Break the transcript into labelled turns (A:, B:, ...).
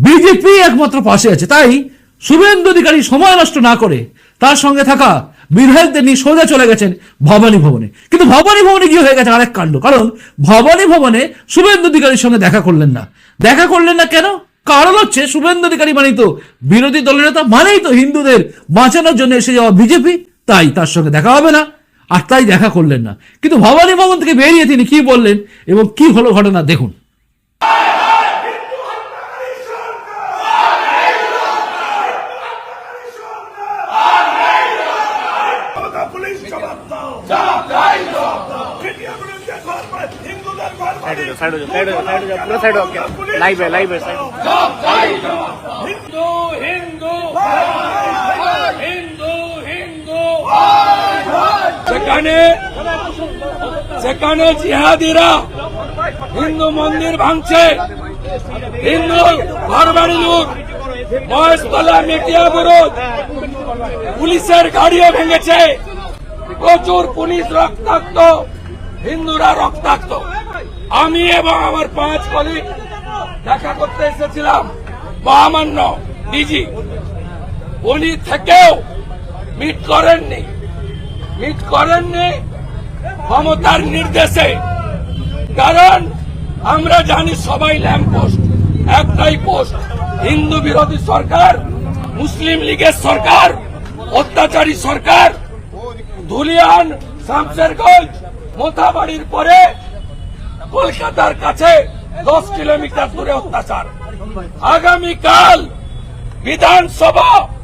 A: BJP একমাত্র পাশে আছে। তাই শুভেন্দু অধিকারী সময় নষ্ট না করে তার সঙ্গে থাকা বিধায়কদের নিয়ে সোজা চলে গেছেন ভবানী ভবনে। কিন্তু ভবানী ভবনে গিয়ে হয়ে গেছে আরেক কাণ্ড। কারণ ভবানী ভবনে শুভেন্দু অধিকারীর সঙ্গে দেখা করলেন না। দেখা করলেন না কেন? কারণ হচ্ছে শুভেন্দু অধিকারী মানেই তো বিরোধী দলের নেতা, মানেই তো হিন্দুদের বাঁচানোর জন্য এসে যাওয়া বিজেপি। তাই তার সঙ্গে দেখা হবে না, আর তাই দেখা করলেন না। কিন্তু ভবানী ভবন থেকে বেরিয়ে তিনি কি বললেন এবং কি হলো ঘটনা দেখুন।
B: সেখানে জিহাদিরা হিন্দু মন্দির ভাঙছে, হিন্দু ঘরবাড়ি লুট, মহেশতলা মেটিয়া বিরোধ, পুলিশের গাড়িও ভেঙেছে, প্রচুর পুলিশ রক্তাক্ত, হিন্দুরা রক্তাক্ত। আমি এবং আমার 5 কলিগ দেখা করতে এসেছিলাম মহামান্য ডিজি, উনি থেকেও মিট করেননি ক্ষমতার নির্দেশে। কারণ আমরা জানি সবাই ল্যাম্প পোস্ট, একটাই পোস্ট, হিন্দু বিরোধী সরকার, মুসলিম লীগের সরকার, অত্যাচারী সরকার। ধুলিয়ান, শামশেরগঞ্জ, মোথাবাড়ির পরে কলকাতার কাছে 10 কিলোমিটার দূরে অত্যাচার। আগামীকাল বিধানসভা